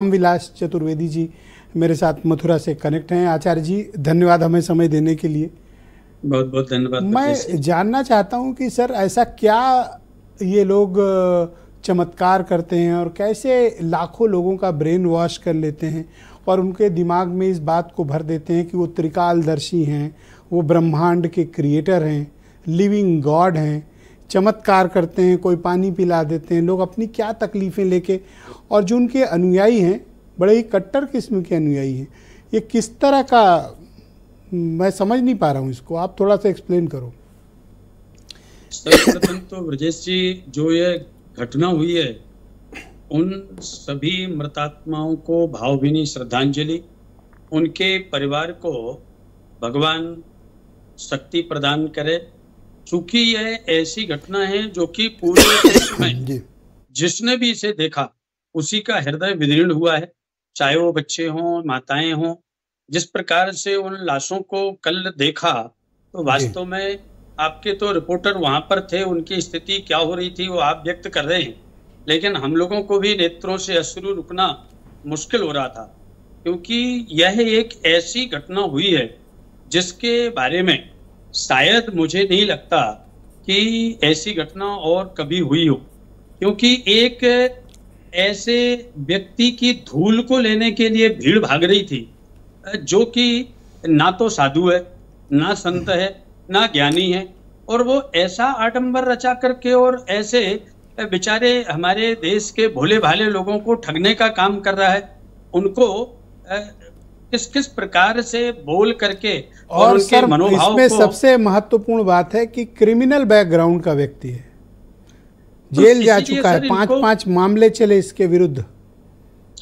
विलास चतुर्वेदी जी मेरे साथ मथुरा से कनेक्ट हैं। आचार्य जी, धन्यवाद हमें समय देने के लिए। बहुत बहुत धन्यवाद। मैं जानना चाहता हूं कि सर ऐसा क्या ये लोग चमत्कार करते हैं और कैसे लाखों लोगों का ब्रेन वॉश कर लेते हैं और उनके दिमाग में इस बात को भर देते हैं कि वो त्रिकालदर्शी हैं, वो ब्रह्मांड के क्रिएटर हैं, लिविंग गॉड हैं, चमत्कार करते हैं, कोई पानी पिला देते हैं। लोग अपनी क्या तकलीफ़ें लेके, और जो उनके अनुयायी हैं बड़े ही कट्टर किस्म के अनुयायी हैं, ये किस तरह का, मैं समझ नहीं पा रहा हूँ इसको, आप थोड़ा सा एक्सप्लेन करो। सर्वप्रथम तो ब्रजेश जी, जो ये घटना हुई है उन सभी मृतात्माओं को भावभीनी श्रद्धांजलि, उनके परिवार को भगवान शक्ति प्रदान करे। चूंकि यह ऐसी घटना है जो कि पूरे देश में जिसने भी इसे देखा उसी का हृदय विदीर्ण हुआ है, चाहे वो बच्चे हों, माताएं हों। जिस प्रकार से उन लाशों को कल देखा तो वास्तव में आपके तो रिपोर्टर वहां पर थे, उनकी स्थिति क्या हो रही थी वो आप व्यक्त कर रहे हैं, लेकिन हम लोगों को भी नेत्रों से अश्रु रुकना मुश्किल हो रहा था, क्योंकि यह एक ऐसी घटना हुई है जिसके बारे में शायद मुझे नहीं लगता कि ऐसी घटना और कभी हुई हो। क्योंकि एक ऐसे व्यक्ति की धूल को लेने के लिए भीड़ भाग रही थी जो कि ना तो साधु है, ना संत है, ना ज्ञानी है, और वो ऐसा आडंबर रचा करके और ऐसे बेचारे हमारे देश के भोले भाले लोगों को ठगने का काम कर रहा है। उनको किस किस प्रकार से बोल करके और उनके मनोभाव इसमें सबसे महत्वपूर्ण बात है कि क्रिमिनल बैकग्राउंड का व्यक्ति है, जेल जा चुका है, 5 मामले चले इसके विरुद्ध।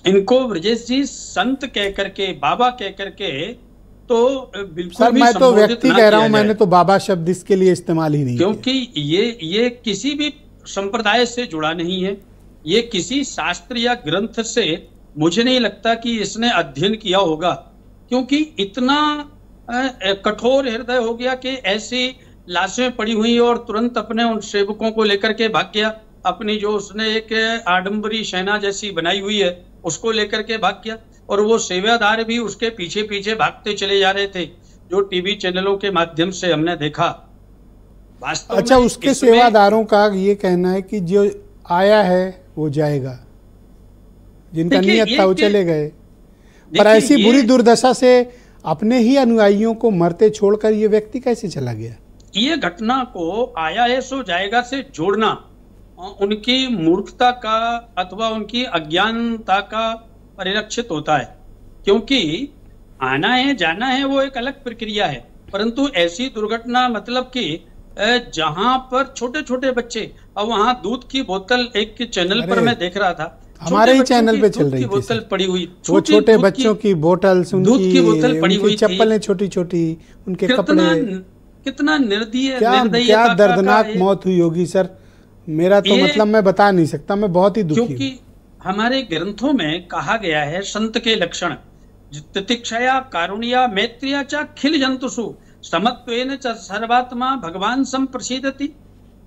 इनको ब्रजेश जी संत कह करके, बाबा कह करके तो बिल्कुल सर, मैं तो व्यक्ति कह रहा हूं, मैंने तो बाबा शब्द इसके लिए इस्तेमाल ही नहीं, क्योंकि ये किसी भी संप्रदाय से जुड़ा नहीं है, ये किसी शास्त्र या ग्रंथ से मुझे नहीं लगता कि इसने अध्ययन किया होगा, क्योंकि इतना कठोर हृदय हो गया कि ऐसी लाशें पड़ी हुई और तुरंत अपने उन सेवकों को लेकर के भाग गया। अपनी जो उसने एक आडंबरी सेना जैसी बनाई हुई है उसको लेकर के भाग गया, और वो सेवादार भी उसके पीछे पीछे भागते चले जा रहे थे, जो टीवी चैनलों के माध्यम से हमने देखा। अच्छा, उसके सेवादारों का ये कहना है कि जो आया है वो जाएगा, जिनका नियत था वो चले गए, पर ऐसी बुरी दुर्दशा से अपने ही अनुयायियों को मरते छोड़कर ये व्यक्ति कैसे चला गया? ये घटना को आया है सो जाएगा से जोड़ना उनकी मूर्खता का अथवा उनकी अज्ञानता का परिलक्षित होता है, क्योंकि आना है जाना है वो एक अलग प्रक्रिया है, परंतु ऐसी दुर्घटना मतलब कि जहां पर छोटे छोटे बच्चे, और वहां दूध की बोतल एक चैनल पर मैं देख रहा था, हमारे ही चैनल पे चल रही थी, बोतल पड़ी हुई, वो छोटे बच्चों की बोतल्स, दूध की बोतल पड़ी हुई, चप्पलें छोटी छोटी, उनके कपड़े, कितना निर्दयी, क्या दर्दनाक मौत हुई होगी सर। मेरा तो मतलब मैं बता नहीं सकता, मैं बहुत ही दुखी हूं। क्योंकि हमारे ग्रंथों में कहा गया है संत के लक्षण तितिक्षया कारुण्या मैत्रिया च खिल जंतुषु समत्वेन च सर्वात्मा भगवान संप्रसीदति।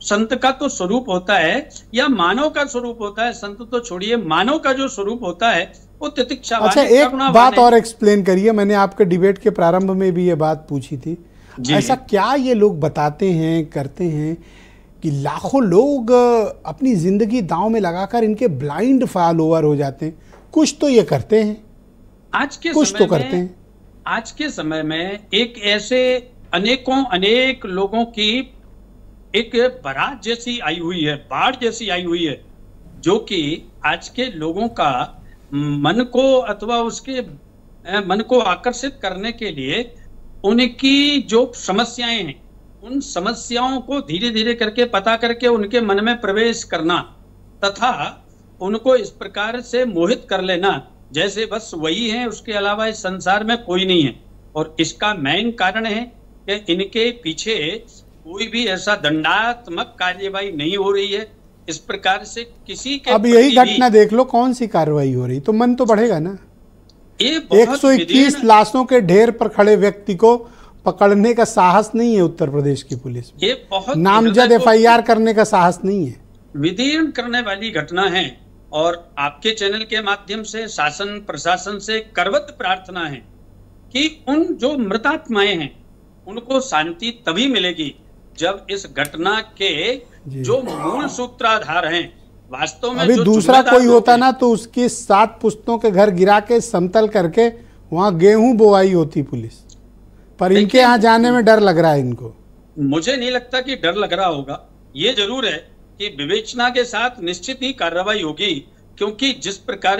संत का तो स्वरूप होता है या मानव का स्वरूप होता है, संत तो छोड़िए, मानव का जो स्वरूप होता है वो तितिक्षा। अच्छा, एक बात और एक्सप्लेन करिए, मैंने आपके डिबेट के प्रारंभ में भी ये बात पूछी थी, ऐसा क्या ये लोग बताते हैं, करते हैं कि लाखों लोग अपनी जिंदगी दांव में लगाकर इनके ब्लाइंड फॉलोअर हो जाते हैं? कुछ तो ये करते हैं, आज के कुछ तो करते हैं। आज के समय में एक ऐसे अनेक लोगों की एक बारात जैसी आई हुई है, बाढ़ जैसी आई हुई है, जो कि आज के लोगों का मन को अथवा उसके मन को आकर्षित करने के लिए उनकी जो समस्याएं हैं उन समस्याओं को धीरे धीरे करके पता करके उनके मन में प्रवेश करना तथा उनको इस प्रकार से मोहित कर लेना जैसे बस वही है, उसके अलावा इस संसार में कोई नहीं है। और इसका मेन कारण है कि इनके पीछे कोई भी ऐसा दंडात्मक कार्यवाही नहीं हो रही है। इस प्रकार से किसी के, अब यही घटना देख लो, कौन सी कार्रवाई हो रही, तो मन तो बढ़ेगा ना। 121 लाशों के ढेर पर खड़े व्यक्ति को पकड़ने का साहस नहीं है उत्तर प्रदेश की पुलिस में, नामजद FIR करने का साहस नहीं है। विदीर्ण करने वाली घटना है और आपके चैनल के माध्यम से शासन प्रशासन से करवत प्रार्थना है कि उन जो मृतात्माएं हैं उनको शांति तभी मिलेगी जब इस घटना के जो मूल सूत्रधार हैं वास्तव में अभी जो दूसरा कोई होता ना तो उसकी 7 पुश्तों के घर गिरा के समतल करके वहां गेहूं बोआई होती पुलिस, पर इनके यहाँ जाने में डर लग रहा है इनको। मुझे नहीं लगता कि डर लग रहा होगा। ये जरूर है कि विवेचना के साथ निश्चित ही कार्रवाई होगी, क्योंकि जिस प्रकार